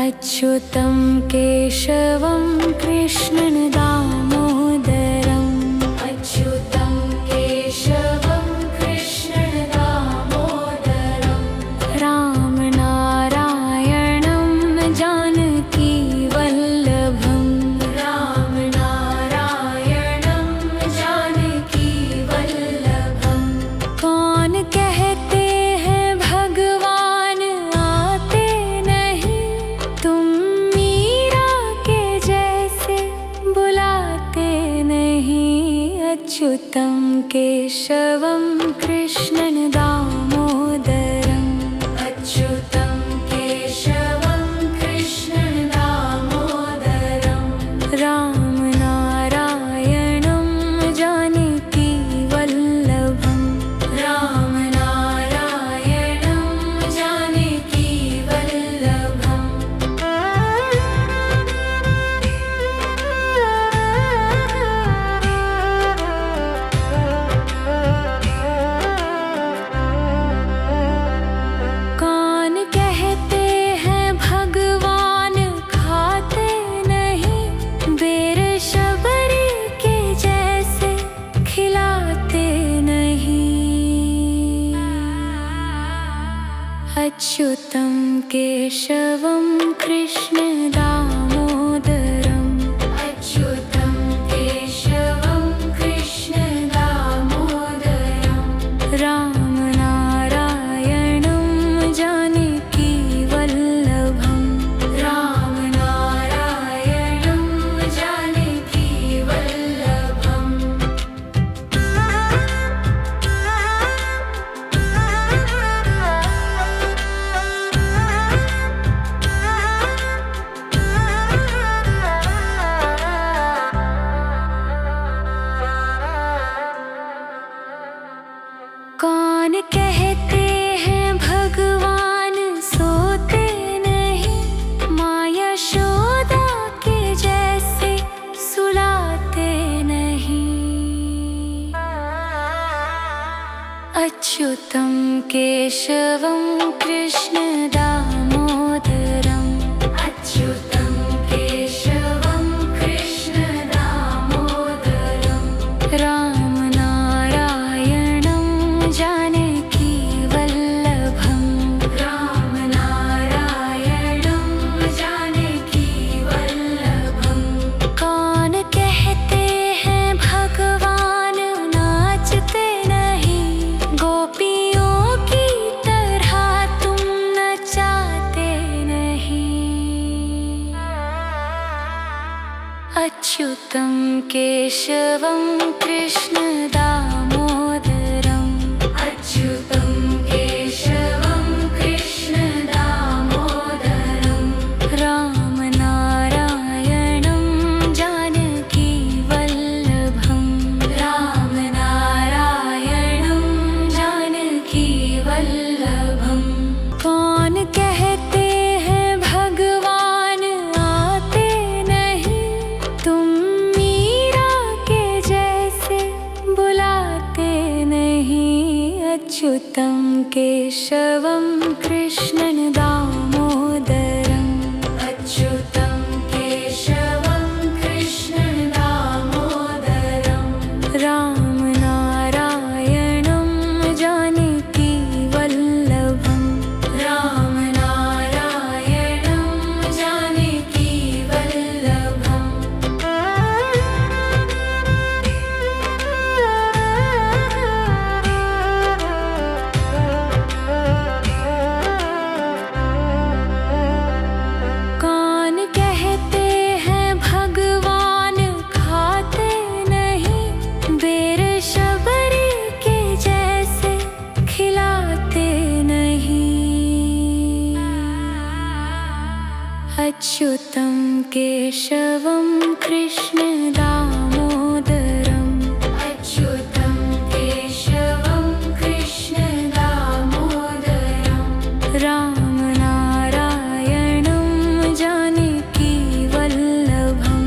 अच्युतं केशवं कृष्णं दामोदरम् अच्युतं केशवं कृष्णं दामोदरम् रामनारायणं जानकी वल्लभं रामनारायणं जानकी वल्लभं। कौन कहते हैं भगवान आते नहीं, तुम मीरा के जैसे बुलाते नहीं। अच्युतं केशवं कृष्णं दामोदरम् अच्युतं केशवं कृष्णं दामोदरम् रामनारायणं जानकी वल्लभं रामनारायणं जानकी वल्लभम्। कौन कहते हैं भगवान खाते नहीं, बेर शबरी के जैसे खिलाते नहीं। अच्युतं केशवं कृष्णं दामोदरम् अच्युतं केशवं कृष्णं दामोदरम् रामनारायणं जानकी वल्लभं रामनारायणं जानकी वल्लभम्। कौन कहते हैं भगवान सोते नहीं, माँ यशोदा के जैसे सुलाते नहीं। अच्युतं केशवं कृष्णं दामोदरम् अच्युतं केशवं कृष्णं दामोदरम् रामनारायणं जानकी वल्लभं रामनारायणं जानकी वल्लभं। कौन कहते हैं भगवान नाचते नहीं, गोपियों की तरह तुम नचाते नहीं। अच्युतं केशवं कृष्णं दामोदरम् अच्युतं केशवं कृष्णं दामोदरम् रामनारायणं जानकी वल्लभं रामनारायणं जानकी वल्लभम्। कौन कहते हैं भगवान आते नहीं, तुम मीरा के जैसे बुलाते नहीं। अच्युतं केशवं कृष्णं दामोदरम् अच्युतं केशवं कृष्णं दामोदरम् रामनारायणं जानकी वल्लभं रामनारायणं जानकी वल्लभम्। कौन कहते हैं भगवान खाते नहीं, बेर शबरी के जैसे खिलाते नहीं। अच्युतं केशवं कृष्णं दामोदरम् अच्युतं केशवं कृष्णं दामोदरम् रामनारायणं जानकी वल्लभं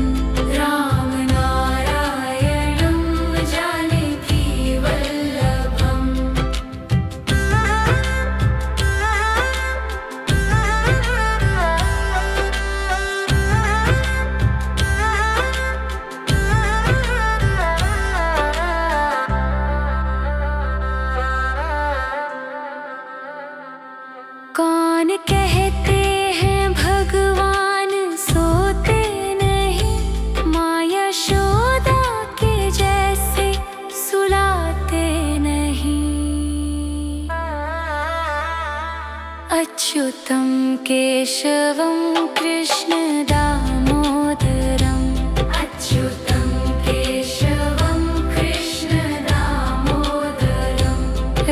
रामनारायणं जानकी वल्लभम्। कौन कहते हैं भगवान सोते नहीं, माँ यशोदा के जैसे सुलाते नहीं। अच्युतं केशवं कृष्ण दामोदरम्, अच्युतं केशवं कृष्ण दामोदरम्,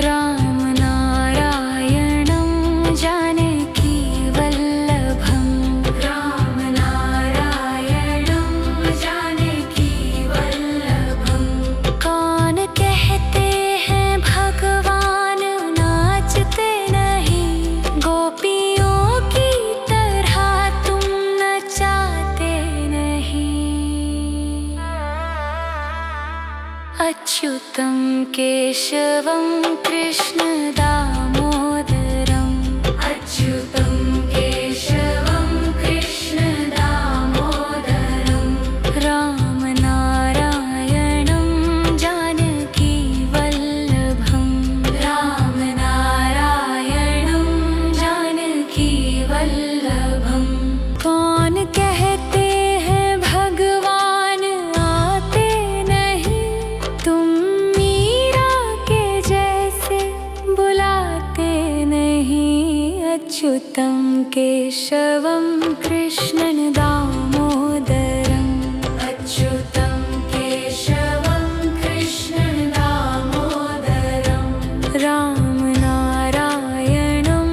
राम नारायणं जानकी वल्लभं, राम नारायणं जानकी वल्लभं। कौन कहते हैं भगवान नाचते नहीं, गोपियों की तरह तुम नचाते नहीं। अच्युतं केशवं कृष्ण दामोदरम्, अच्युतं केशवं कृष्ण दामोदरम्, राम नारायणं जानकी वल्लभं, राम नारायणं जानकी वल्लभं। कौन कहते हैं भगवान आते नहीं, तुम मीरा के जैसे बुलाते नहीं। अच्युतं केशवं कृष्ण दामोदरम्, अच्युतं केशवं कृष्ण दामोदरम्, राम नारायणं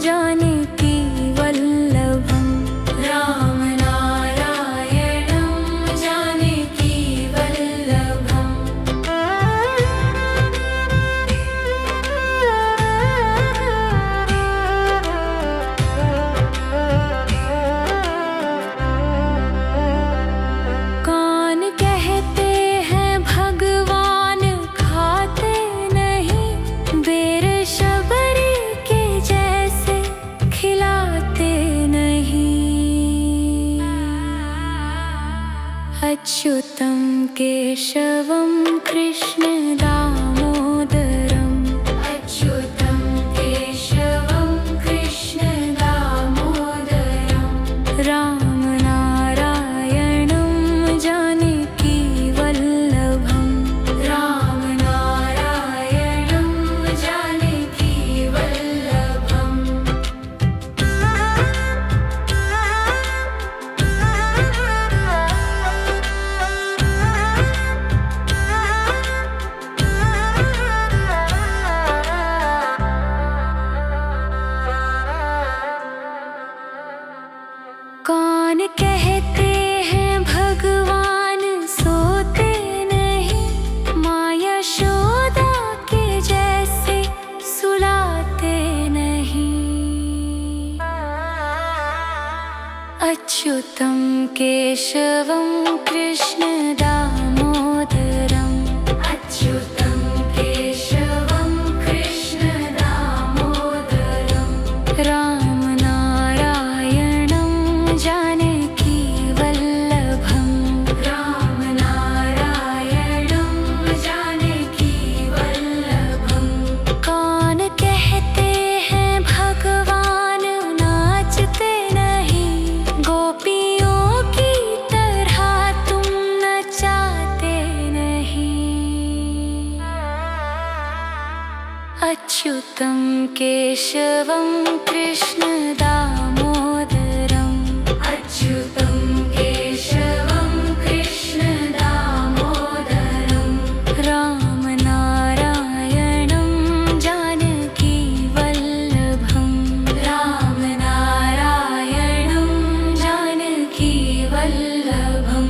जानकी वल्लभं, राम नारायणं जानकी वल्लभं। कौन कहते हैं भगवान खाते नहीं, बेर शबरी के जैसे खिलाते नहीं। अच्युतं केशवं कृष्ण दामोदरम्, अच्युतं केशवं कृष्ण दामोदरम्, राम नारायणं जानकी वल्लभं, राम नारायणं जानकी वल्लभं। कौन कहते हैं भगवान सोते नहीं, माँ यशोदा के जैसे सुलाते नहीं। अच्युतं केशवं कृष्ण दामोदरम्, अच्युतं केशवं कृष्ण दामोदरम्, राम नारायणं जानकी वल्लभं, राम नारायणं जानकी वल्लभं। कौन कहते हैं भगवान नाचते नहीं, गोपियों की तरह तुम नचाते नहीं। अच्युतं केशवं कृष्ण दामोदरम्, अच्युतं केशवं कृष्ण दामोदरम्, राम नारायणं जानकी वल्लभं, राम नारायणं जानकी वल्लभं।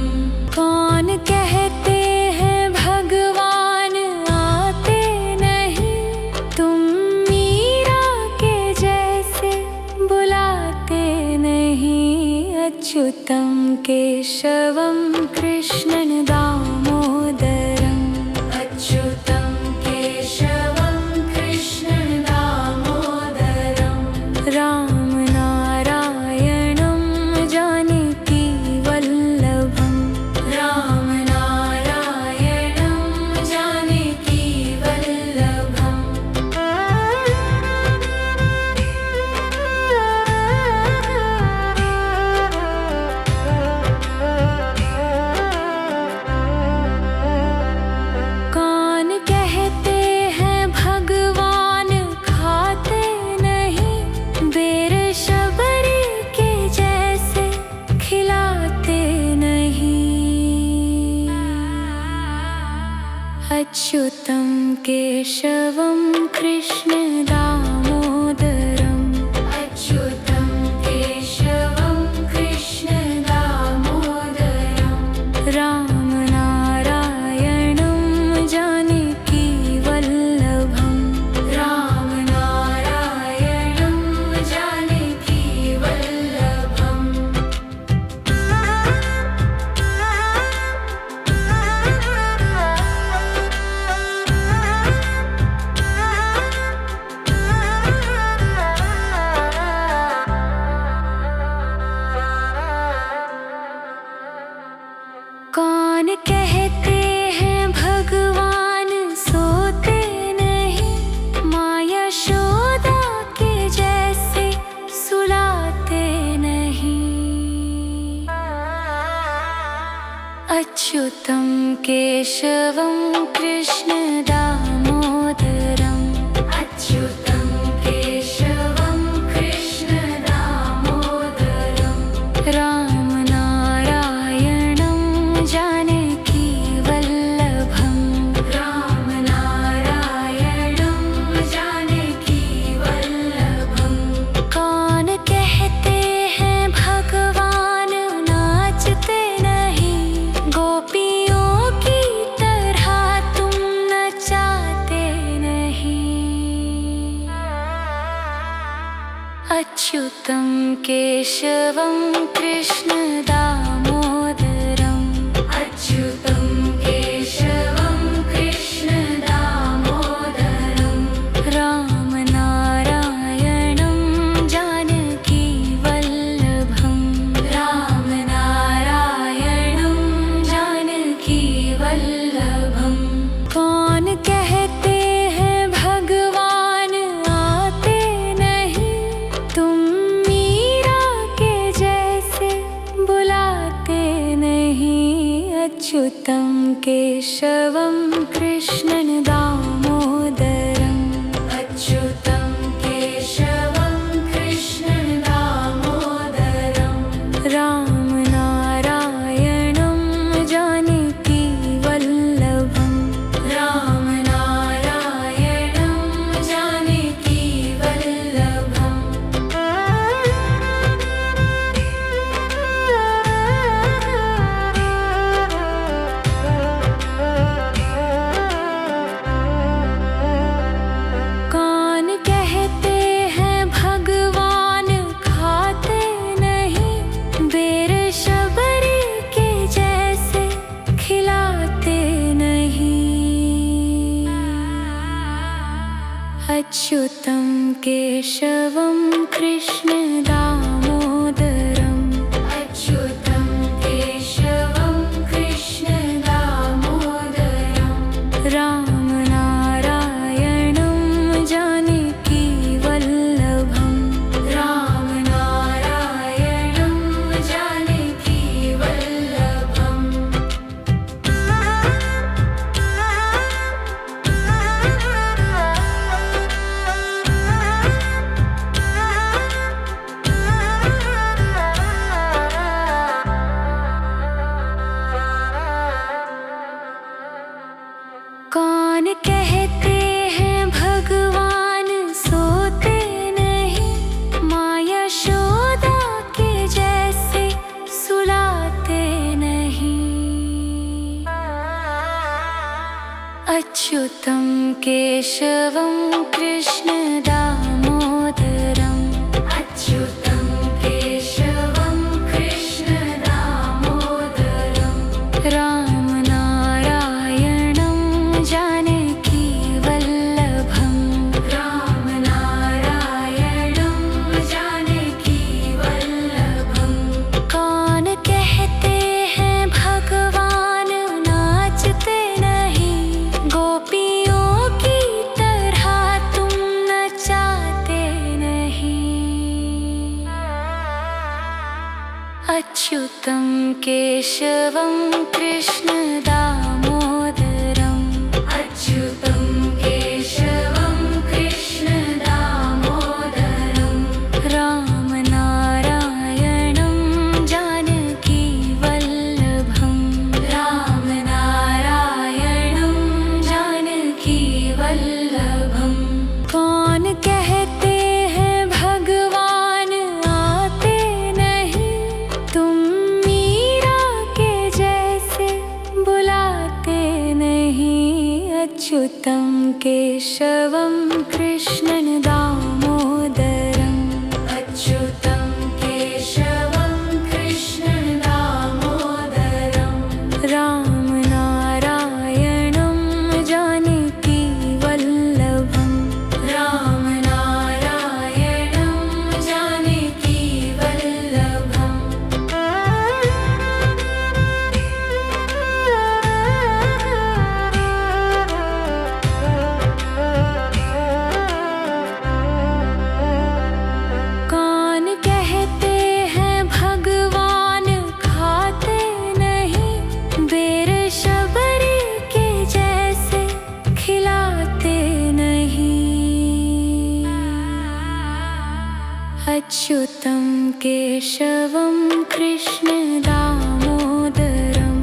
कौन कहते हैं भगवान आते नहीं, तुम मीरा के जैसे बुलाते नहीं। अच्युतं केशवं कृष्ण दामोदरम्, अच्युतं केशवं कृष्ण दामोदरम्, राम नारायणं जानकी वल्लभं, राम नारायणं जानकी वल्लभं। केशवं कृष्ण दामोदरम् अच्युतं केशवं कृष्ण दामोदरम् राम नारायणं जानकी वल्लभम् राम नारायणं जानकी वल्लभम् कौन कहते हैं भगवान सोते नहीं, माँ यशोदा के जैसे सुलाते नहीं। अच्युतं केशवं कृष्ण दामोदरम् अच्युतं केशवं कृष्ण दामोदरम् राम नारायणं जानकी वल्लभम् राम नारायणं जानकी वल्लभम् कौन कहते हैं भगवान नाचते नहीं, गोपियों की तरह तुम नचाते नहीं। अच्युतं केशवं कृष्ण दामोदरम् अच्युतं केशवं कृष्ण दामोदरम् राम नारायणं जानकी वल्लभम् राम नारायणं जानकी वल्लभम् कौन कहते हैं भगवान आते नहीं, तुम मीरा के जैसे बुलाते नहीं। अच्युतं केशवं कृष्ण दामोदरम् अच्युतं केशवं कृष्ण दामोदरम् राम नारायणं जानकी वल्लभम् राम नारायणं जानकी वल्लभम् कौन कहते हैं भगवान खाते नहीं, बेर शबरी के जैसे खिलाते नहीं। अच्युतं केशवं कृष्ण दामोदरम् अच्युतं केशवं कृष्ण दामोदरम् राम नारायणं जानकी वल्लभम् राम नारायणं जानकी वल्लभम् कौन कहते हैं भगवान सोते नहीं, माँ यशोदा के जैसे सुलाते नहीं। अच्युतं केशवं कृष्ण दामोदरम् अच्युतं केशवं कृष्ण दामोदरम् राम नारायणं जानकी वल्लभम् राम नारायणं जानकी वल्लभम् कौन कहते हैं भगवान नाचते नहीं, गोपियों की तरह तुम नचाते नहीं। अच्युतं केशवं कृष्ण दामोदरम् अच्युतं केशवं कृष्ण दामोदरम् राम नारायणं जानकी वल्लभम् राम नारायणं जानकी वल्लभम् केशवं कृष्णं दामोदरम् अच्युतं केशवं कृष्णं दामोदरं रामनारायणं जानकी वल्लभं रामनारायणं जानकी वल्लभम् कौन कहते हैं भगवान खाते नहीं बेर शबरी के जैसे खिलाते नहीं अच्युतं केशवं कृष्ण दामोदरम्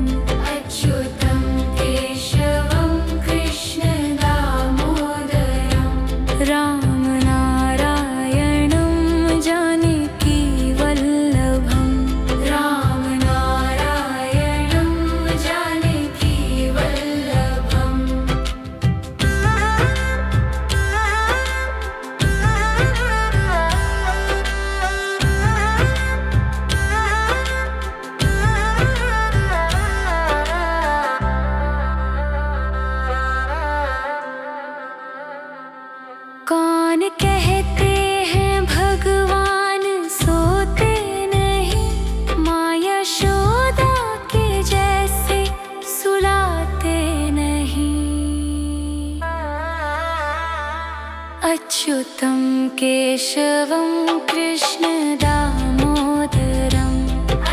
अच्युतं केशवं कृष्ण दामोदरं रामनारायणं जानकी वल्लभं रामनारायणं जानकी वल्लभम् कौन कहते हैं भगवान सोते नहीं माँ यशोदा के जैसे सुलाते नहीं अच्युतं केशवं कृष्ण दामोदरम्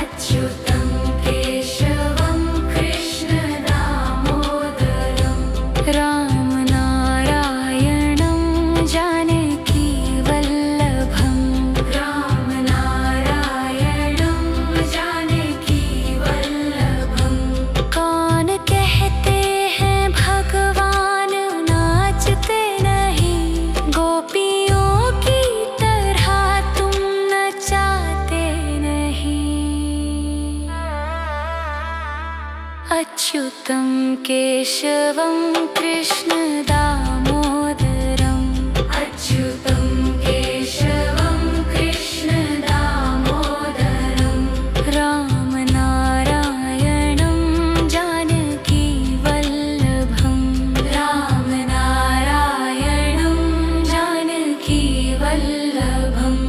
अच्युतं केशवं कृष्ण दामोदरं रामनारायणं जानकी वल्लभं रामनारायणं जानकी वल्लभं कौन कहते हैं भगवान नाचते नहीं गोपियों की तरह तुम नचाते नहीं अच्युतं केशवं कृष्ण दामोदरम् अच्युतं केशवं कृष्ण दामोदरं रामनारायणं जानकी वल्लभं रामनारायणं जानकी वल्लभम्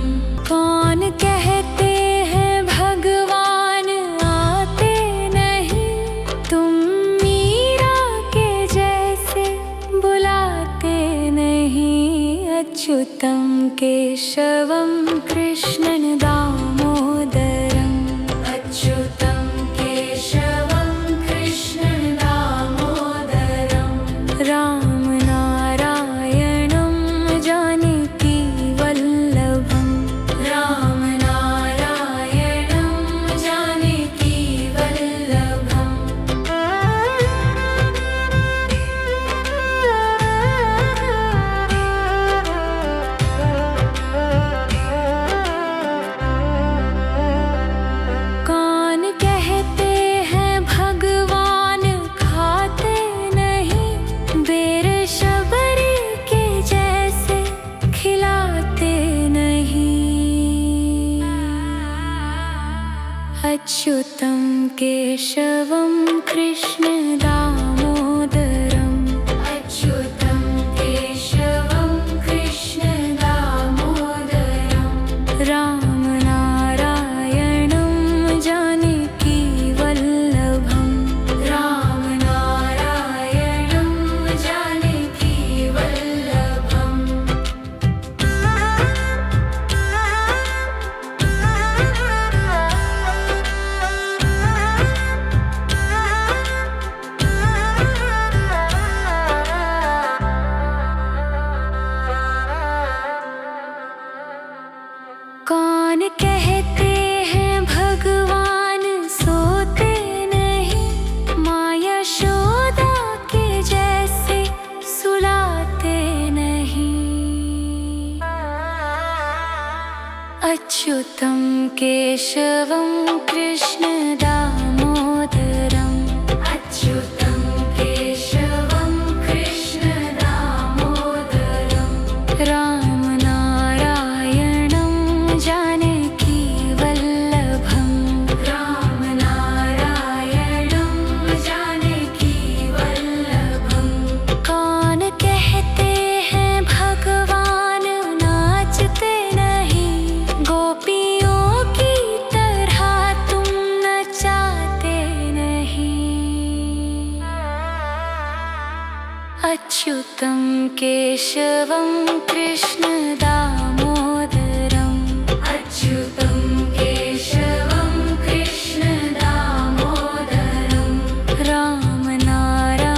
कौन कहते हैं भगवान आते नहीं तुम मीरा के जैसे बुलाते नहीं अच्युतं केशवं कृष्णं दामोदरम् अच्युतं केशवं कृष्णं दामोदरं रामनारायणं जानकी वल्लभं रामनारायणं जानकी वल्लभम् कौन कहते हैं भगवान खाते नहीं बेर शबरी के जैसे खिलाते नहीं अच्युतं केशवं कृष्ण दामोदरम् अच्युतं केशवं कृष्ण दामोदरं रामनारायणं जानकी वल्लभं रामनारायणं जानकी वल्लभम् कौन कहते हैं भगवान सोते नहीं माँ यशोदा के जैसे सुलाते नहीं अच्युतं केशवं कृष्ण दामोदरम् अच्युतं केशवं कृष्ण दामोदरम् अच्युतं केशवं कृष्ण दामोदरम् अच्युतं केशवं कृष्ण दामोदरम् रामनारायणं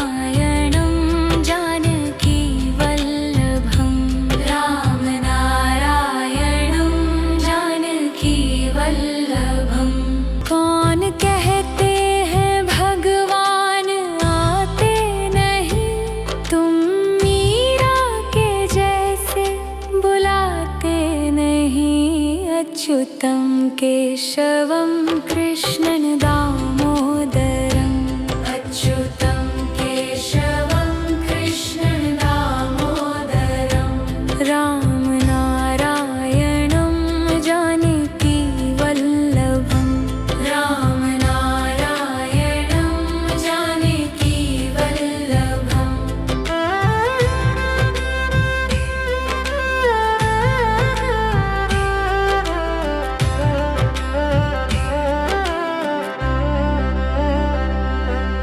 जानकी वल्लभम् रामनारायणं जानकी वल्लभम्। कौन कहते हैं भगवान आते नहीं, तुम मीरा के जैसे बुलाते नहीं। अच्युतं केशवं कृष्णं दामोदरम् अच्युतं केशवं कृष्णं दामोदरम् रामनारायणं जानकी वल्लभम् रामनारायणं जानकी वल्लभम्।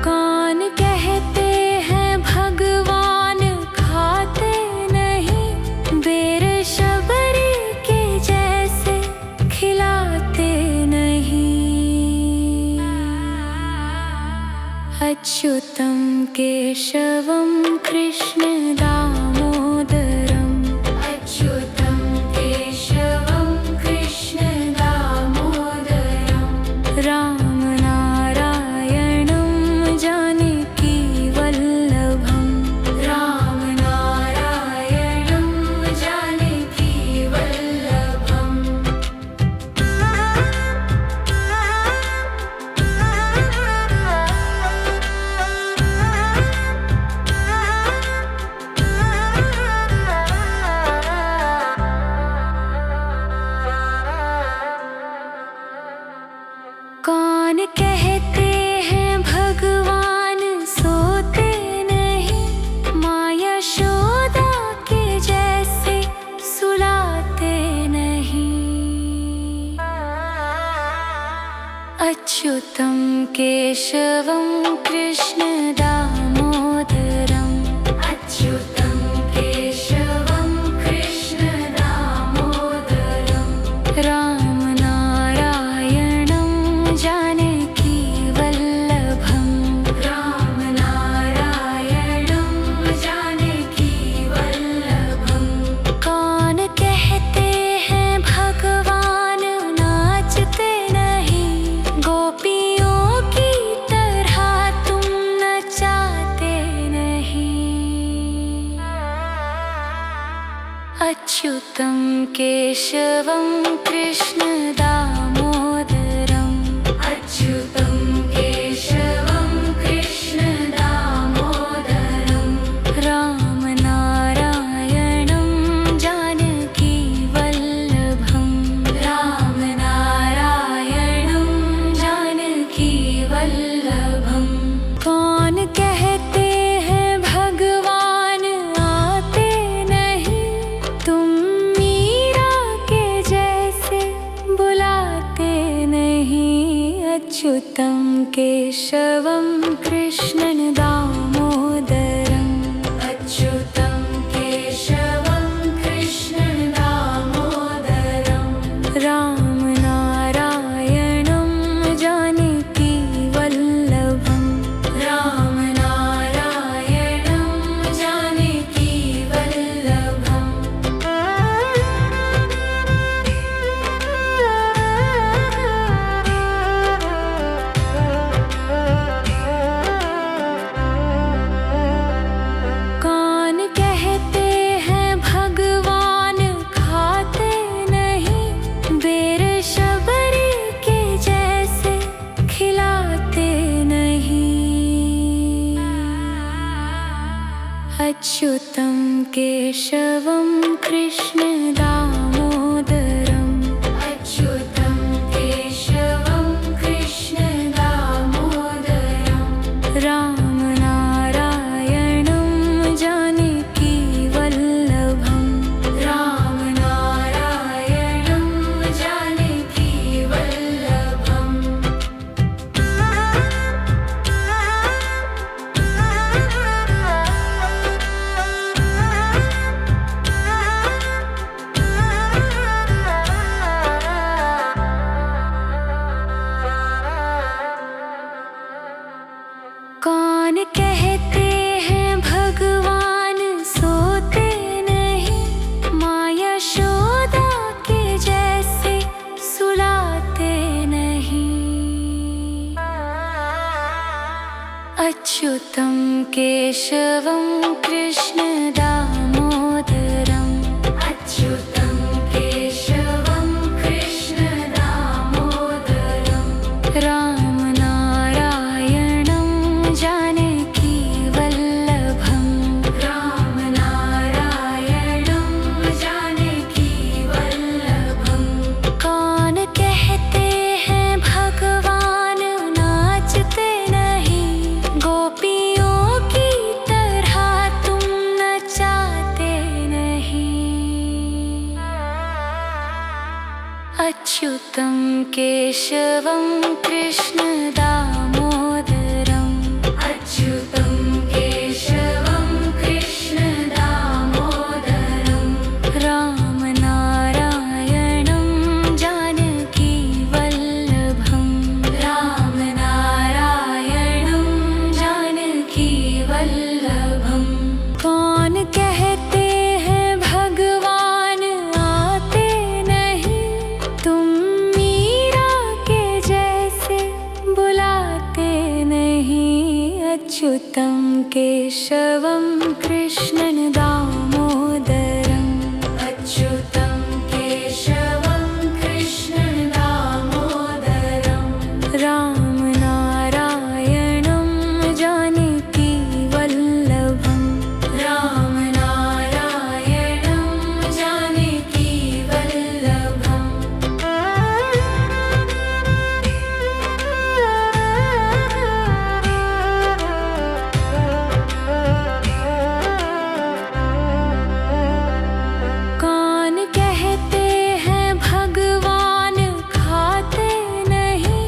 कौन कहते हैं भगवान खाते नहीं, बेर शबरी के जैसे खिलाते नहीं। अच्युतं केशवं कृष्ण दामोदरम् अच्युतं केशवं कृष्ण दामोदरम् रामनारायणं जानकी वल्लभम् रामनारायणं जानकी वल्लभम्। कौन कहते हैं भगवान सोते नहीं, माया यशोदा के जैसे सुलाते नहीं। अच्युतं केशवं कृष्ण दामोदरम् अच्युतं केशवं कृष्ण दामोदरम् रामनारायणं जानकी वल्लभम् रामनारायणं जानकी वल्लभम्। कौन कहते हैं भगवान नाचते नहीं, गोपियों की तरह तुम नचाते नहीं। अच्युतं केशवं कृष्ण दामोदरम् अच्युतं केशवं कृष्ण दामोदरम् रामनारायणं जानकी वल्लभम् रामनारायणं जानकी वल्लभम्। कौन कहते हैं भगवान आते नहीं, तुम मीरा के जैसे बुलाते नहीं। अच्युतं केशवं कृष्णं दामोदरम् अच्युतं केशवं कृष्णं दामोदरम् रामनारायणं जानकी वल्लभम् रामनारायणं जानकी वल्लभम्। कौन कहते हैं भगवान खाते नहीं, बेर शबरी के जैसे खिलाते नहीं। अच्युतं केशवं कृष्ण दामोदरम् अच्युतं केशवं कृष्ण दामोदरम् रामनारायणं जानकी वल्लभम् रामनारायणं जानकी वल्लभम्। अच्युतं केशवं कृष्ण दामोदरम् अच्युतं केशवं कृष्ण दामोदरम् रामनारायणं जानकी वल्लभं रामनारायणं जानकी वल्लभं कौन कहते हैं भगवान नाचते नहीं गोपियों की तरह तुम नचाते नहीं अच्युतं केशवं कृष्ण दामोदरम् अच्युतं केशवं कृष्ण दामोदरम् रामनारायणं जानकी वल्लभं रामनारायणं जानकी वल्लभं कौन कहते हैं भगवान आते नहीं तुम मीरा के जैसे बुलाते नहीं अच्युतं केशवं कृष्ण दामोदरम् अच्युतं केशवं कृष्ण दामोदरम् रामनारायणं जानकी वल्लभं रामनारायणं जानकी वल्लभम् कौन कहते हैं भगवान खाते नहीं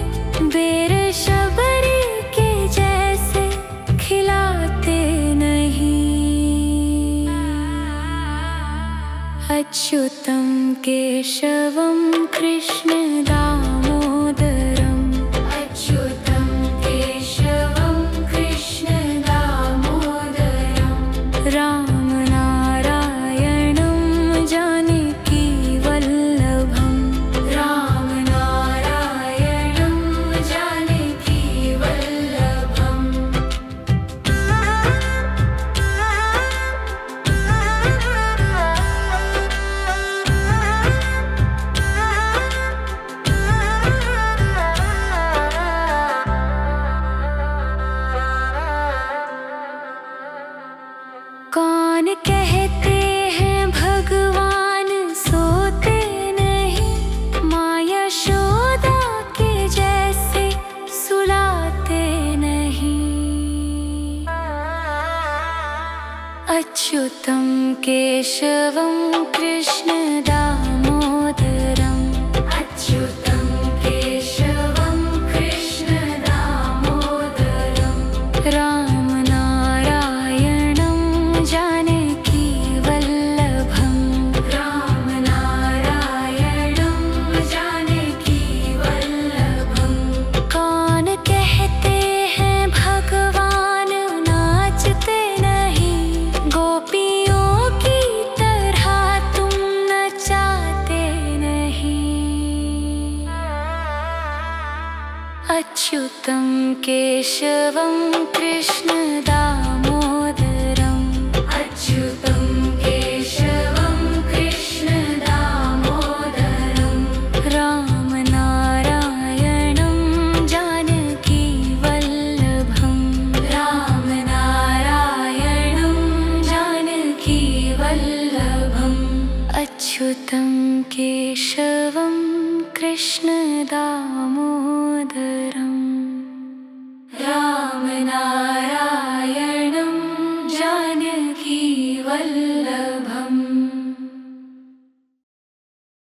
बेर शबरी के जैसे खिलाते नहीं अच्युतं केशवं कृष्ण दामोदरम् अच्युतं केशवं कृष्ण दामोदरम् रामनारायणं जानकी वल्लभं रामनारायणं जानकी वल्लभम् कौन कहते हैं भगवान सोते नहीं माँ यशोदा के जैसे सुलाते नहीं अच्युतं केशवं कृष्ण दामोदरम् अच्युतं केशवं कृष्ण दामोदरम् रामनारायणं जानकी वल्लभं रामनारायणं जानकी वल्लभं कौन कहते हैं भगवान नाचते नहीं गोपियों की तरह तुम नचाते नहीं अच्युतं केशवं कृष्ण दामोदरम् अच्युतं केशवं कृष्ण दामोदरम् रामनारायणं जानकी वल्लभं रामनारायणं जानकी वल्लभम् अच्युतं केशवं कृष्ण दामोदरम् रामनारायणं जानकी वल्लभम्